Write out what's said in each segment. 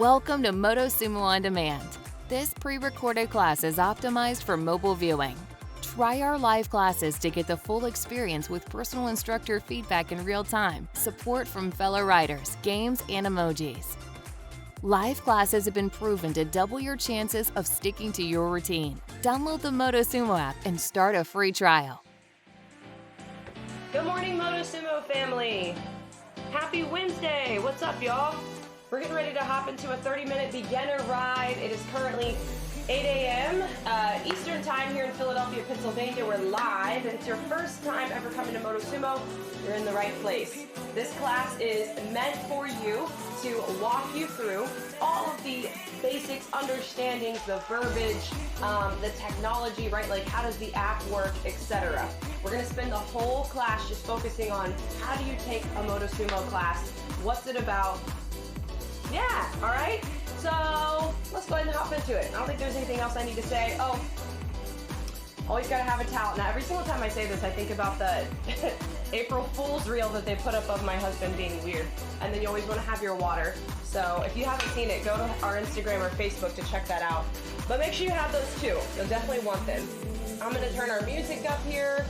Welcome to Motosumo On Demand. This pre-recorded class is optimized for mobile viewing. Try our live classes to get the full experience with personal instructor feedback in real time, support from fellow riders, games, and emojis. Live classes have been proven to double your chances of sticking to your routine. Download the Motosumo app and start a free trial. Good morning, Motosumo family. Happy Wednesday. What's up, y'all? We're getting ready to hop into a 30-minute beginner ride. It is currently 8 a.m. Eastern time here in Philadelphia, Pennsylvania. We're live. If it's your first time ever coming to Motosumo, you're in the right place. This class is meant for you to walk you through all of the basics, understandings, the verbiage, the technology, right? Like how does the app work, etc. We're going to spend the whole class just focusing on how do you take a Motosumo class, what's it about. Yeah, all right? So let's go ahead and hop into it. I don't think there's anything else I need to say. Oh, always got to have a towel. Now, every single time I say this, I think about the April Fool's reel that they put up of my husband being weird. And then you always want to have your water. So if you haven't seen it, go to our Instagram or Facebook to check that out. But make sure you have those too. You'll definitely want them. I'm going to turn our music up here.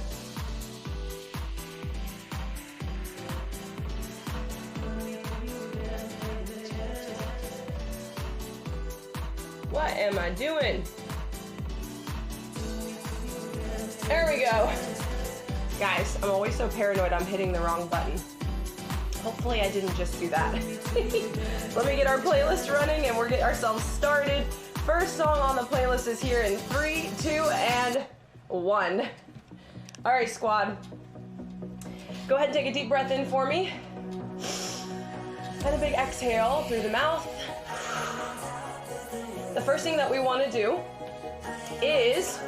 What am I doing? There we go. Guys, I'm always so paranoid I'm hitting the wrong button. Hopefully I didn't just do that. Let me get our playlist running and we'll get ourselves started. First song on the playlist is here in 3, 2, and 1. All right, squad. Go ahead and take a deep breath in for me. And a big exhale through the mouth. The first thing that we want to do is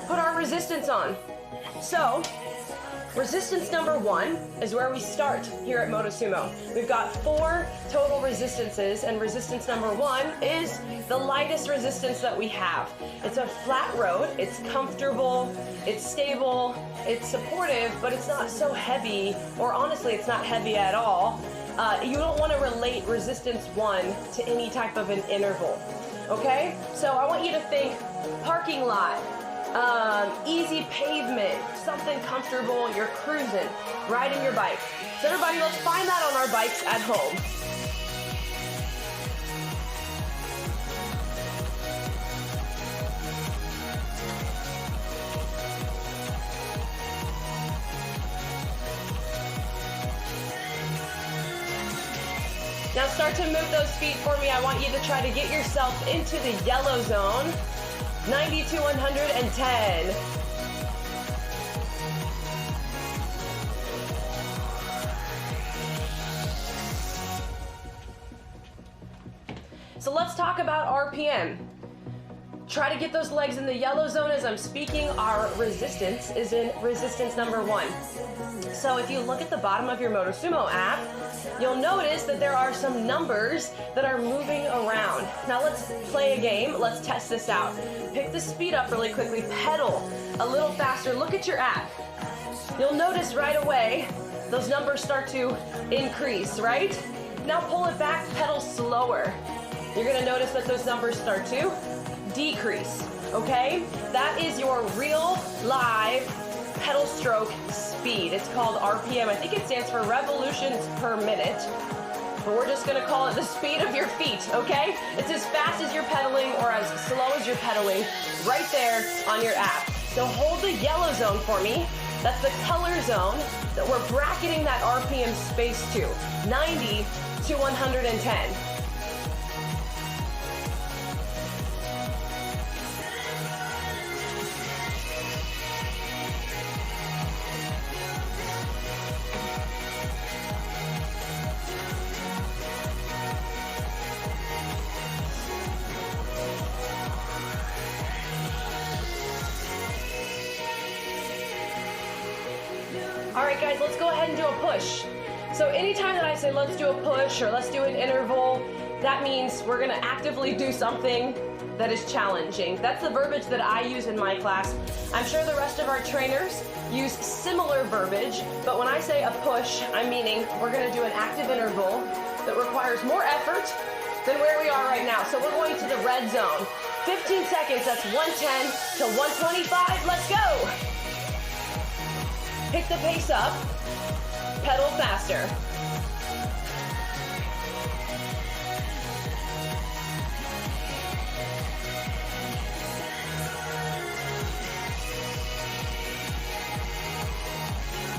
put our resistance on. So, resistance number 1 is where we start here at Motosumo. We've got 4 total resistances, and resistance number 1 is the lightest resistance that we have. It's a flat road, it's comfortable, it's stable, it's supportive, but it's not so heavy, or honestly, it's not heavy at all. You don't want to relate resistance 1 to any type of an interval. Okay, so I want you to think parking lot, easy pavement, something comfortable, you're cruising, riding your bike. So everybody, let's find that on our bikes at home. Now start to move those feet for me. I want you to try to get yourself into the yellow zone. 90 to 110. So let's talk about RPM. Try to get those legs in the yellow zone as I'm speaking. Our resistance is in resistance number 1. So if you look at the bottom of your Motosumo app, you'll notice that there are some numbers that are moving around. Now let's play a game. Let's test this out. Pick the speed up really quickly. Pedal a little faster. Look at your app. You'll notice right away those numbers start to increase, right? Now pull it back, pedal slower. You're going to notice that those numbers start to decrease, okay? That is your real live pedal stroke speed. It's called RPM. I think it stands for revolutions per minute, but we're just gonna call it the speed of your feet, okay? It's as fast as you're pedaling or as slow as you're pedaling right there on your app. So hold the yellow zone for me. That's the color zone that we're bracketing that RPM space to, 90 to 110. All right, guys, let's go ahead and do a push. So anytime that I say let's do a push or let's do an interval, that means we're gonna actively do something that is challenging. That's the verbiage that I use in my class. I'm sure the rest of our trainers use similar verbiage, but when I say a push, I'm meaning we're gonna do an active interval that requires more effort than where we are right now. So we're going to the red zone. 15 seconds, that's 110 to 125, let's go. Pick the pace up, pedal faster.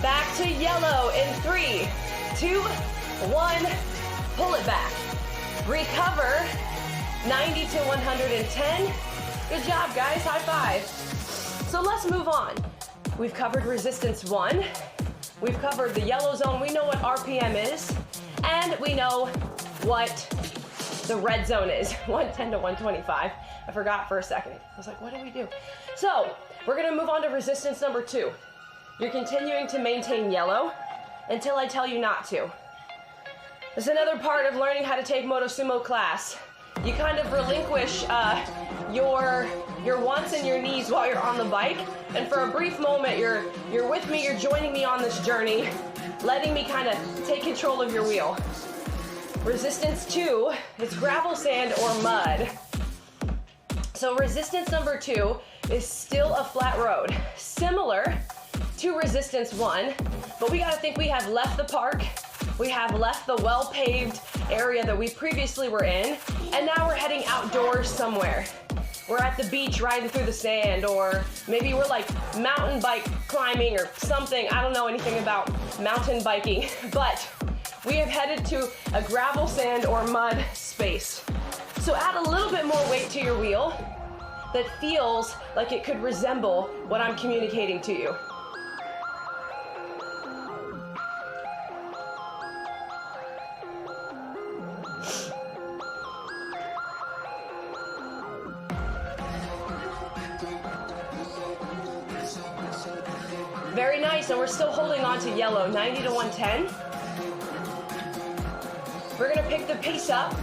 Back to yellow in 3, 2, 1, pull it back. Recover, 90 to 110. Good job, guys, high five. So let's move on. We've covered resistance 1. We've covered the yellow zone. We know what RPM is, and we know what the red zone is, 110 to 125. I forgot for a second. I was like, what do we do? So we're gonna move on to resistance number 2. You're continuing to maintain yellow until I tell you not to. This is another part of learning how to take Motosumo class. You kind of relinquish your wants and your needs while you're on the bike, and for a brief moment you're with me, you're joining me on this journey, letting me kind of take control of your wheel. Resistance 2 is gravel, sand, or mud. So resistance number 2 is still a flat road, similar to resistance 1, but we gotta think we have left the park, we have left the well-paved area that we previously were in, and now we're heading outdoors somewhere. We're at the beach riding through the sand, or maybe we're like mountain bike climbing or something. I don't know anything about mountain biking, but we have headed to a gravel, sand, or mud space. So add a little bit more weight to your wheel that feels like it could resemble what I'm communicating to you. Very nice, and we're still holding on to yellow, 90 to 110. We're gonna pick the pace up.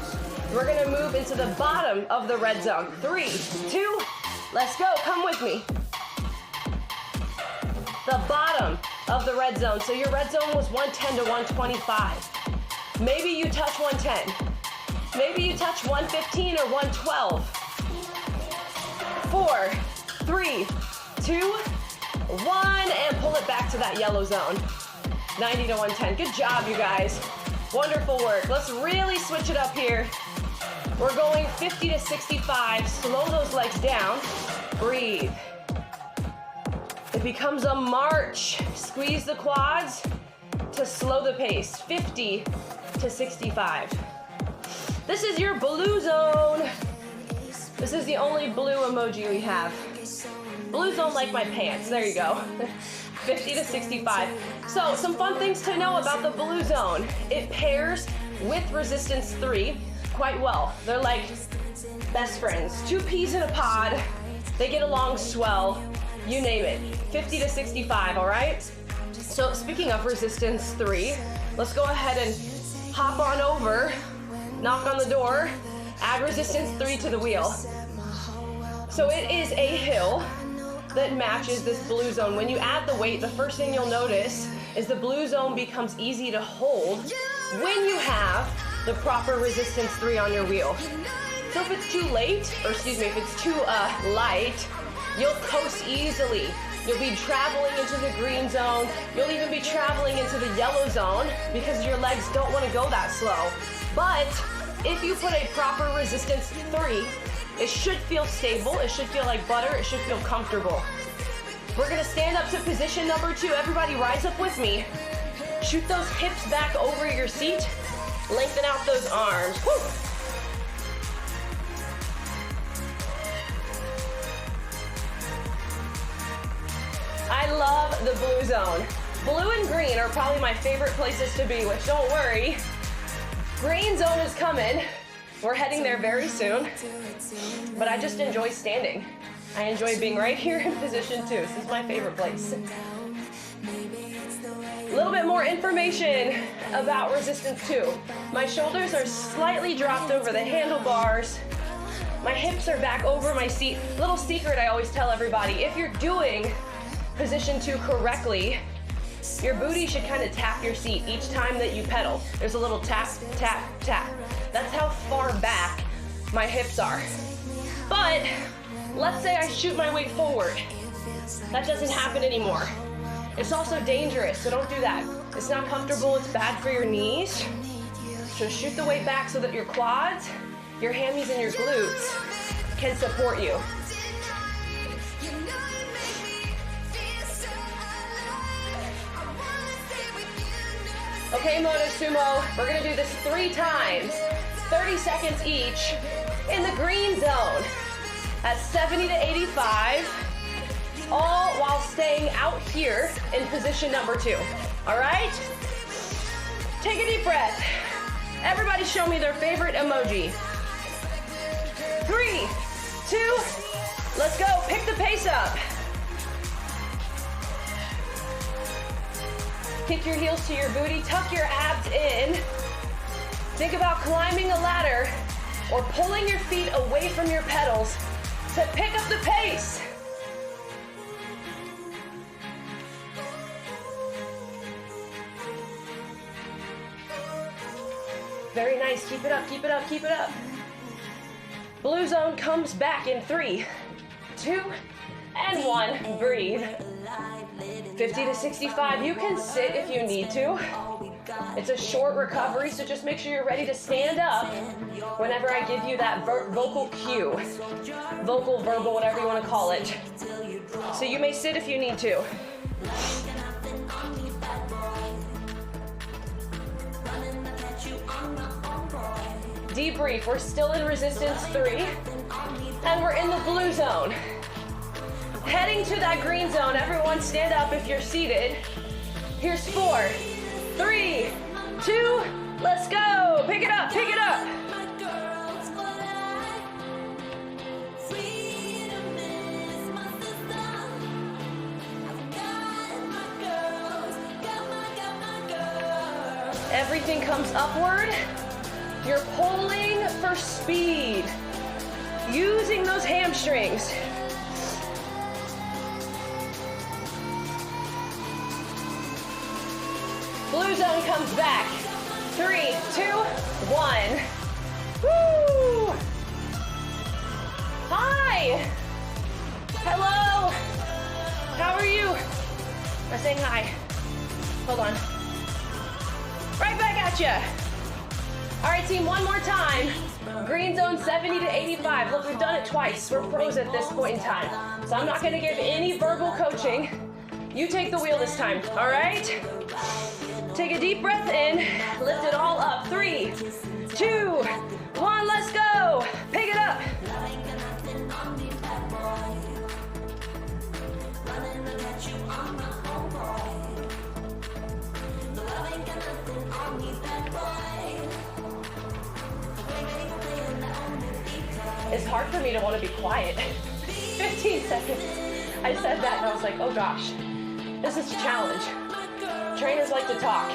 We're gonna move into the bottom of the red zone. 3, 2, let's go, come with me. The bottom of the red zone. So your red zone was 110 to 125. Maybe you touch 110. Maybe you touch 115 or 112. 4, 3, 2, 1, and pull it back to that yellow zone. 90 to 110. Good job, you guys. Wonderful work. Let's really switch it up here. We're going 50 to 65. Slow those legs down. Breathe. It becomes a march. Squeeze the quads to slow the pace. 50 to 65. This is your blue zone. This is the only blue emoji we have. Blue zone like my pants. There you go. 50 to 65. So some fun things to know about the blue zone. It pairs with resistance 3 quite well. They're like best friends. 2 peas in a pod. They get along swell. You name it. 50 to 65, all right? So speaking of resistance 3, let's go ahead and hop on over, knock on the door, add resistance 3 to the wheel. So it is a hill that matches this blue zone. When you add the weight, the first thing you'll notice is the blue zone becomes easy to hold when you have the proper resistance 3 on your wheel. So if it's too late, or excuse me, if it's too light, you'll coast easily. You'll be traveling into the green zone. You'll even be traveling into the yellow zone because your legs don't want to go that slow. But if you put a proper resistance 3, it should feel stable, it should feel like butter, it should feel comfortable. We're gonna stand up to position number 2. Everybody rise up with me. Shoot those hips back over your seat. Lengthen out those arms. Woo. I love the blue zone. Blue and green are probably my favorite places to be, which don't worry, green zone is coming. We're heading there very soon, but I just enjoy standing. I enjoy being right here in position 2. This is my favorite place. A little bit more information about resistance 2. My shoulders are slightly dropped over the handlebars. My hips are back over my seat. Little secret I always tell everybody, if you're doing position 2 correctly, your booty should kind of tap your seat each time that you pedal. There's a little tap, tap, tap. That's how far back my hips are. But let's say I shoot my weight forward. That doesn't happen anymore. It's also dangerous, so don't do that. It's not comfortable, it's bad for your knees. So shoot the weight back so that your quads, your hammies, and your glutes can support you. Okay, Motosumo, we're gonna do this 3 times, 30 seconds each, in the green zone at 70 to 85, all while staying out here in position number 2. All right? Take a deep breath. Everybody show me their favorite emoji. 3, 2, let's go. Pick the pace up. Kick your heels to your booty, tuck your abs in. Think about climbing a ladder or pulling your feet away from your pedals to pick up the pace. Very nice, keep it up, keep it up, keep it up. Blue zone comes back in 3, 2, and 1, breathe. 50 to 65, you can sit if you need to. It's a short recovery, so just make sure you're ready to stand up whenever I give you that vocal cue. Vocal, verbal, whatever you want to call it. So you may sit if you need to. Debrief, we're still in resistance 3, and we're in the blue zone. Heading to that green zone, everyone stand up if you're seated. Here's 4, 3, 2, let's go. Pick it up, pick it up. Everything comes upward. You're pulling for speed, using those hamstrings. Blue zone comes back. 3, 2, 1. Woo! Hi! Hello! How are you? I'm saying hi. Hold on. Right back at you. All right, team, one more time. Green zone 70 to 85. Look, we've done it twice. We're pros at this point in time. So I'm not gonna give any verbal coaching. You take the wheel this time, all right? Take a deep breath in, lift it all up. 3, 2, 1, let's go. Pick it up. It's hard for me to want to be quiet. 15 seconds. I said that and I was like, oh gosh, this is a challenge. Trainers like to talk.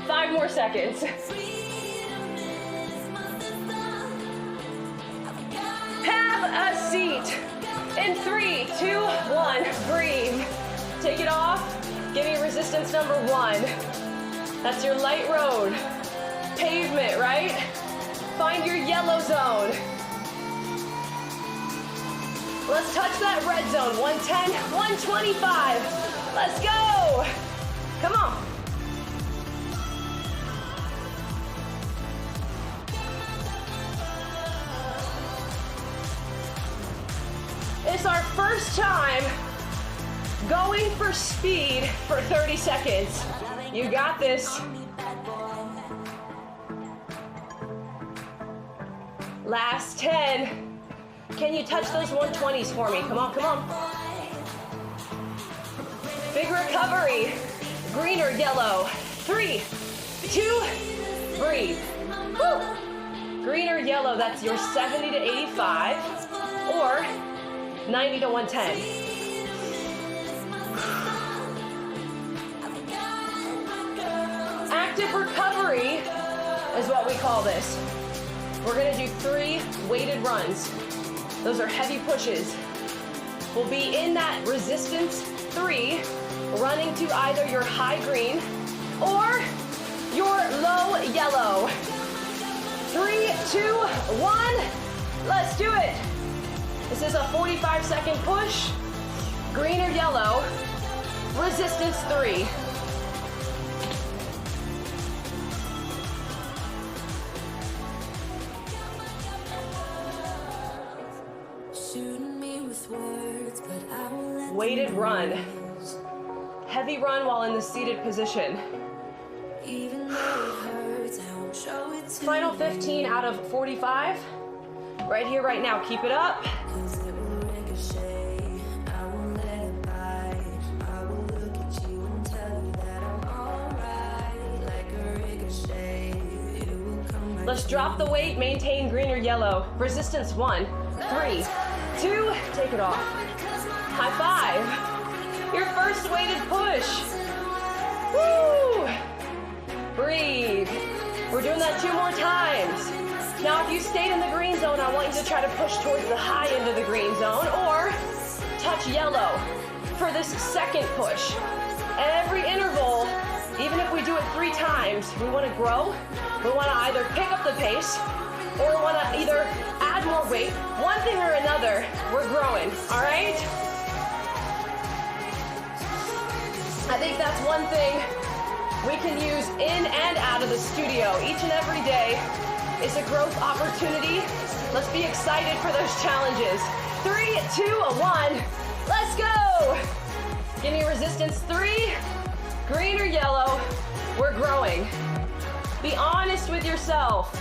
5 more seconds. Have a seat. In 3, 2, 1, breathe. Take it off. Give me resistance number 1. That's your light road. Pavement, right? Find your yellow zone. Let's touch that red zone. 110, 125. Let's go. Come on. It's our first time going for speed for 30 seconds. You got this. Last 10. Can you touch those 120s for me? Come on, come on. Big recovery. Green or yellow. 3, 2, breathe. Woo. Green or yellow, that's your 70 to 85 or 90 to 110. Active recovery is what we call this. We're gonna do 3 weighted runs. Those are heavy pushes. We'll be in that resistance 3, running to either your high green or your low yellow. 3, 2, 1, Let's do it. This is a 45-second push. Green or yellow. Resistance 3. Weighted run. Heavy run while in the seated position. Final 15 out of 45. Right here, right now. Keep it up. Let's drop the weight, maintain green or yellow. Resistance 1, 3, 2, take it off. High five. Your first weighted push. Woo! Breathe. We're doing that 2 more times. Now, if you stayed in the green zone, I want you to try to push towards the high end of the green zone or touch yellow for this second push. Every interval, even if we do it 3 times, we want to grow. We want to either pick up the pace or we want to either add more weight. One thing or another, we're growing, all right? I think that's one thing we can use in and out of the studio each and every day. It's a growth opportunity. Let's be excited for those challenges. 3, 2, 1, let's go. Give me resistance 3, green or yellow, we're growing. Be honest with yourself.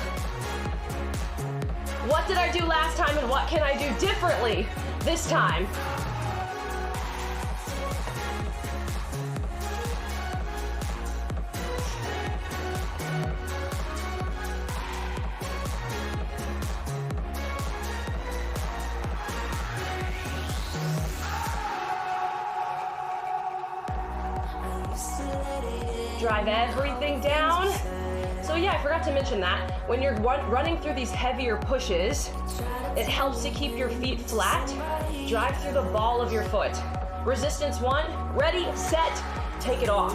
What did I do last time and what can I do differently this time? Drive everything down. So yeah, I forgot to mention that. When you're running through these heavier pushes, it helps to keep your feet flat. Drive through the ball of your foot. Resistance 1, ready, set, take it off.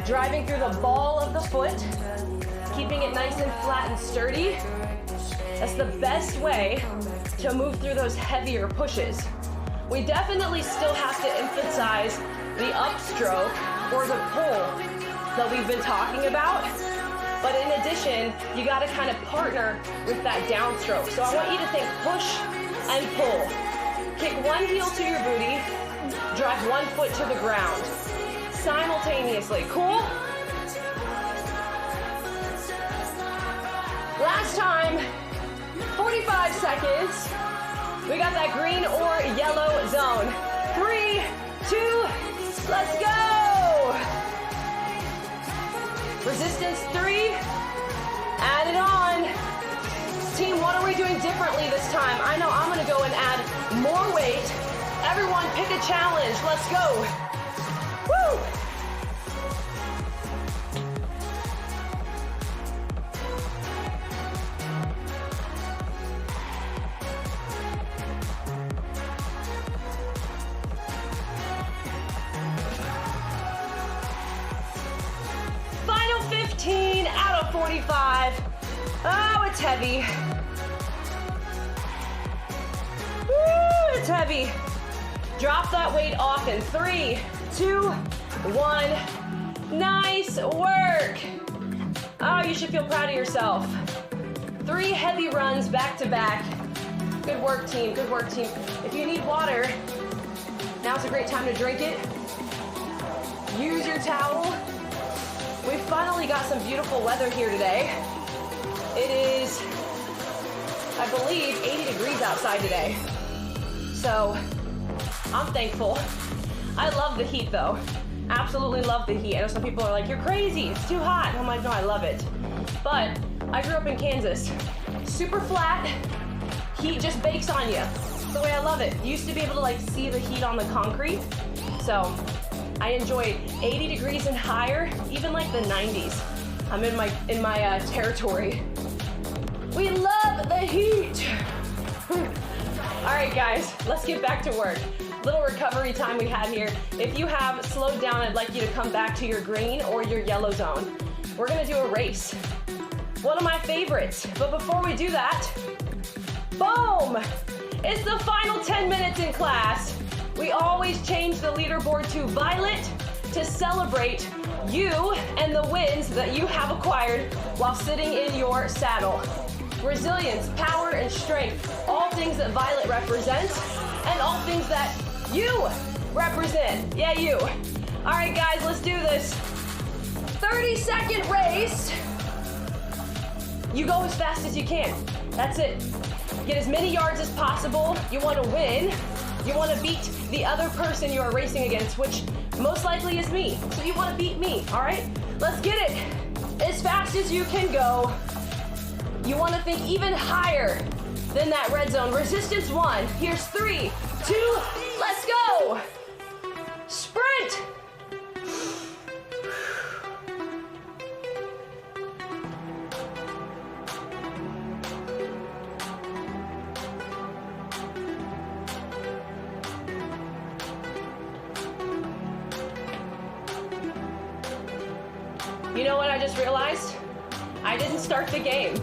Driving through the ball of the foot, keeping it nice and flat and sturdy. That's the best way to move through those heavier pushes. We definitely still have to emphasize the upstroke or the pull that we've been talking about. But in addition, you gotta kind of partner with that downstroke. So I want you to think push and pull. Kick one heel to your booty, drive one foot to the ground. Simultaneously, cool? Last time, 45 seconds. We got that green or yellow zone. 3, 2, let's go. Resistance 3, add it on. Team, what are we doing differently this time? I know I'm gonna go and add more weight. Everyone pick a challenge, let's go. Woo! Final 15 out of 45. Oh, it's heavy. Woo, it's heavy. Drop that weight off in 3, 2, 1. Nice work. Oh, you should feel proud of yourself. 3 heavy runs back to back. Good work, team. Good work, team. If you need water, now's a great time to drink it. Use your towel. We finally got some beautiful weather here today. It is, I believe, 80 degrees outside today. So, I'm thankful. I love the heat though. Absolutely love the heat. I know some people are like, you're crazy, it's too hot. And I'm like, no, I love it. But I grew up in Kansas. Super flat, heat just bakes on you. It's the way I love it. Used to be able to like see the heat on the concrete. So I enjoy 80 degrees and higher, even like the 90s. I'm in my territory. We love the heat. All right, guys, let's get back to work. Little recovery time we had here. If you have slowed down, I'd like you to come back to your green or your yellow zone. We're gonna do a race. One of my favorites. But before we do that, boom! It's the final 10 minutes in class. We always change the leaderboard to violet to celebrate you and the wins that you have acquired while sitting in your saddle. Resilience, power, and strength, all things that violet represents, and all things that you represent. Yeah, you. All right, guys, let's do this. 30-second race. You go as fast as you can. That's it. Get as many yards as possible. You want to win. You want to beat the other person you are racing against, which most likely is me. So you want to beat me, all right? Let's get it. As fast as you can go. You want to think even higher than that red zone. Resistance 1. Here's 3, 2, let's go. Sprint. You know what I just realized? I didn't start the game.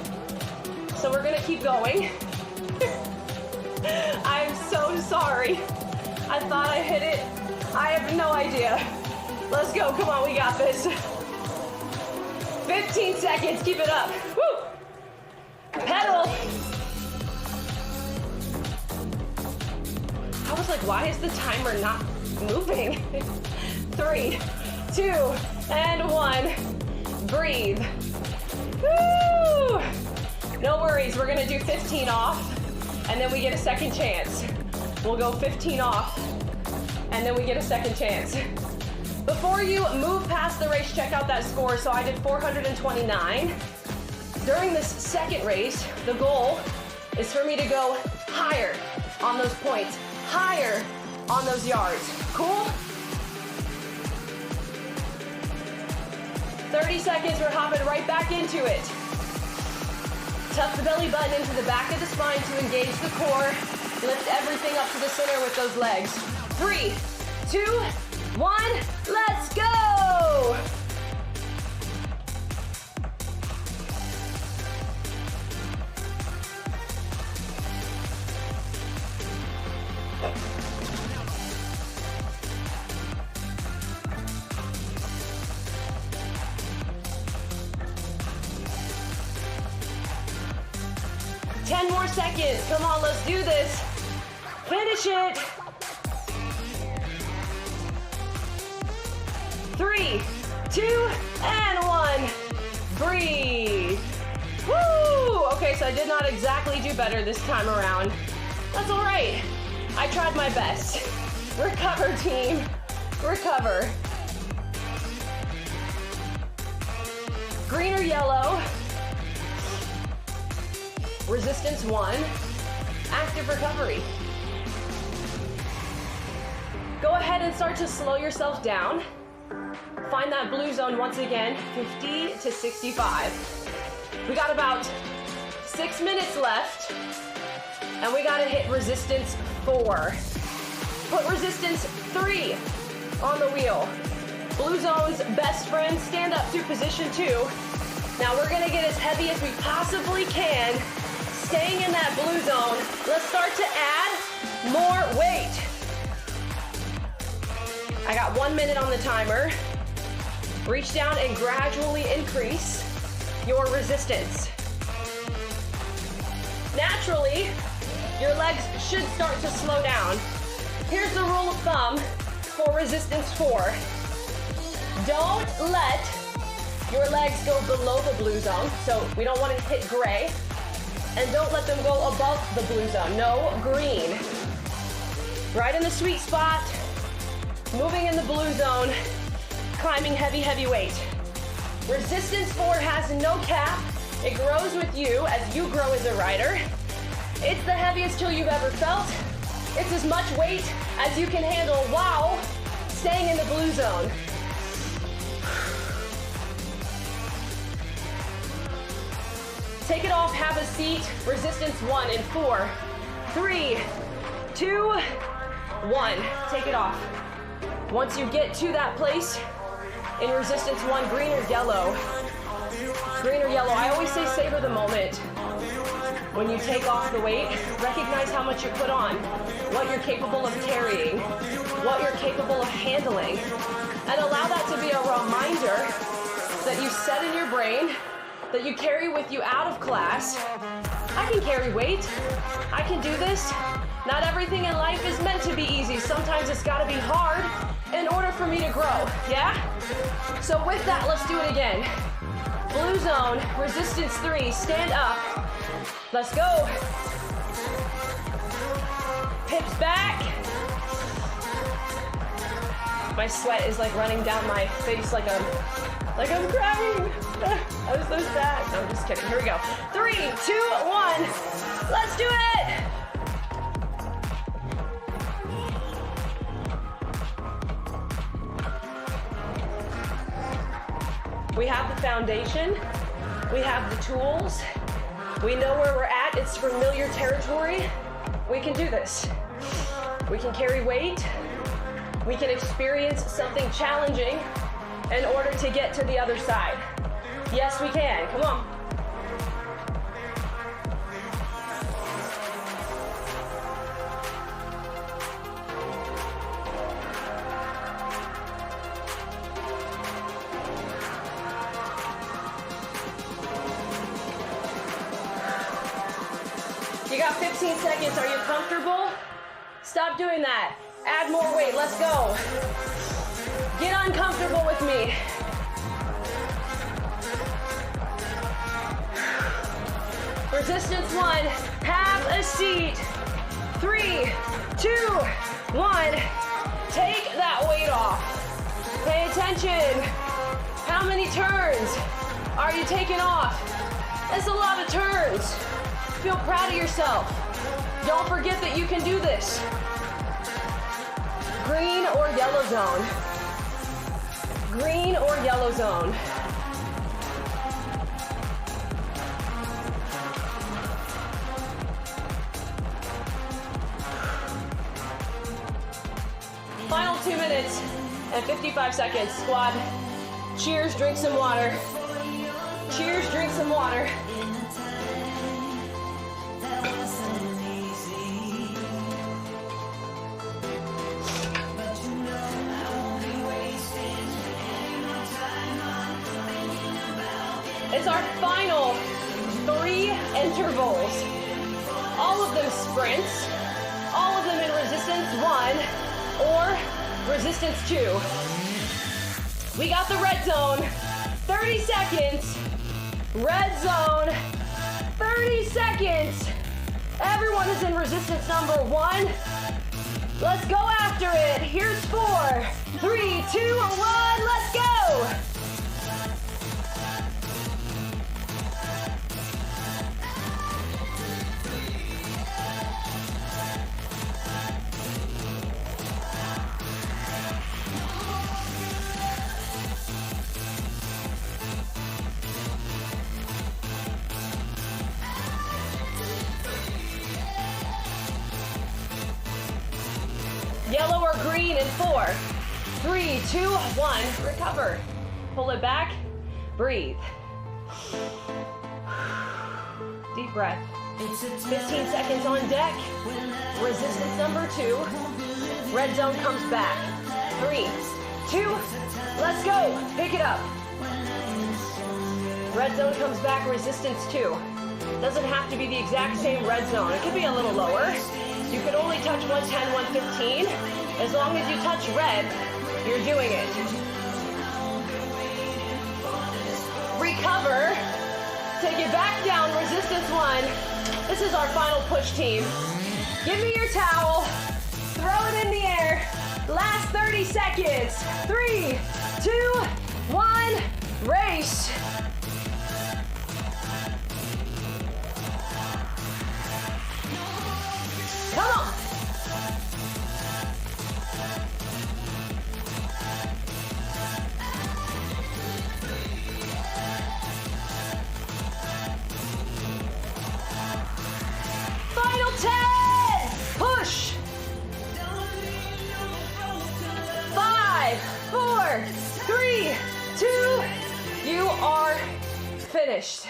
So we're gonna keep going. I'm so sorry. I thought I hit it. I have no idea. Let's go, come on, we got this. 15 seconds, keep it up. Woo! Pedal. I was like, why is the timer not moving? 3, 2, and 1. Breathe. Woo! No worries, we're gonna do 15 off, and then we get a second chance. We'll go 15 off, and then we get a second chance. Before you move past the race, check out that score. So I did 429. During this second race, the goal is for me to go higher on those points, higher on those yards. Cool? 30 seconds, we're hopping right back into it. Tuck the belly button into the back of the spine to engage the core. Lift everything up to the center with those legs. 3, 2, 1, let's go! More seconds. Come on, let's do this. Finish it. 3, 2, and 1. Breathe. Woo! Okay, so I did not exactly do better this time around. That's all right. I tried my best. Recover, team. Recover. Green or yellow? Resistance 1, active recovery. Go ahead and start to slow yourself down. Find that blue zone once again, 50 to 65. We got about 6 minutes left, and we gotta hit resistance 4. Put resistance 3 on the wheel. Blue zone's best friend, stand up to position 2. Now we're gonna get as heavy as we possibly can. Staying in that blue zone, let's start to add more weight. I got 1 minute on the timer. Reach down and gradually increase your resistance. Naturally, your legs should start to slow down. Here's the rule of thumb for resistance 4. Don't let your legs go below the blue zone, so we don't want to hit gray. And don't let them go above the blue zone. No green. Right in the sweet spot. Moving in the blue zone. Climbing heavy, heavy weight. Resistance 4 has no cap. It grows with you as you grow as a rider. It's the heaviest tool you've ever felt. It's as much weight as you can handle while staying in the blue zone. Take it off, have a seat. Resistance 1 in 4, 3, 2, 1. Take it off. Once you get to that place in resistance 1, green or yellow, Green or yellow. I always say savor the moment. When you take off the weight, recognize how much you put on, what you're capable of carrying, what you're capable of handling, and allow that to be a reminder that you set in your brain, that you carry with you out of class. I can carry weight. I can do this. Not everything in life is meant to be easy. Sometimes it's gotta be hard in order for me to grow, yeah? So with that, let's do it again. Blue zone, resistance 3, stand up. Let's go. Hips back. My sweat is like running down my face like I'm crying. I'm so sad. No, I'm just kidding. Here we go. 3, 2, 1. Let's do it. We have the foundation. We have the tools. We know where we're at. It's familiar territory. We can do this. We can carry weight. We can experience something challenging in order to get to the other side. Yes, we can. Come on. You got 15 seconds. Are you comfortable? Stop doing that. Add more weight. Let's go. Get uncomfortable with me. Resistance 1. Have a seat. 3, 2, 1. Take that weight off. Pay attention. How many turns are you taking off? That's a lot of turns. Feel proud of yourself. Don't forget that you can do this. Green or yellow zone. Green or yellow zone. Final 2 minutes and 55 seconds. Squad, cheers, drink some water. Cheers, drink some water. It's our final 3 intervals. All of them sprints, all of them in resistance 1 or resistance 2. We got the red zone, 30 seconds. Red zone, 30 seconds. Everyone is in resistance number 1. Let's go after it. Here's 4, 3, 2, 1, let's go. Yellow or green in 4, 3, 2, 1. Recover. Pull it back. Breathe. Deep breath. 15 seconds on deck. Resistance number 2. Red zone comes back. 3, 2, let's go. Pick it up. Red zone comes back. Resistance 2. Doesn't have to be the exact same red zone. It could be a little lower. You can only touch 110, 115. As long as you touch red, you're doing it. Recover. Take it back down, resistance 1. This is our final push, team. Give me your towel. Throw it in the air. Last 30 seconds. 3, 2, 1. Race. Come on. Final 10. Push. 5, 4, 3, 2. You are Finished.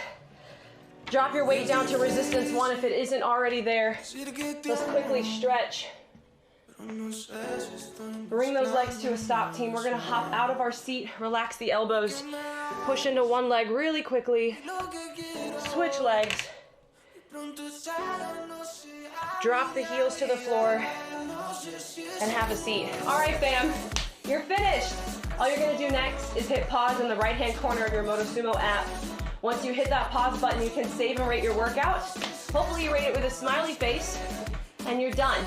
Drop your weight down to resistance 1 if it isn't already there. Let's quickly stretch. Bring those legs to a stop, team. We're gonna hop out of our seat, relax the elbows, push into one leg really quickly, switch legs, drop the heels to the floor, and have a seat. All right, fam, you're finished. All you're gonna do next is hit pause in the right-hand corner of your Motosumo app. Once you hit that pause button, you can save and rate your workout. Hopefully you rate it with a smiley face, and you're done.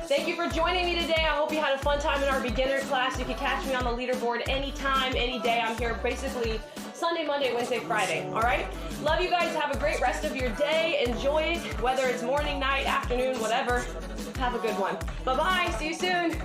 Thank you for joining me today. I hope you had a fun time in our beginner class. You can catch me on the leaderboard anytime, any day. I'm here basically Sunday, Monday, Wednesday, Friday, all right? Love you guys. Have a great rest of your day. Enjoy it, whether it's morning, night, afternoon, whatever. Have a good one. Bye-bye. See you soon.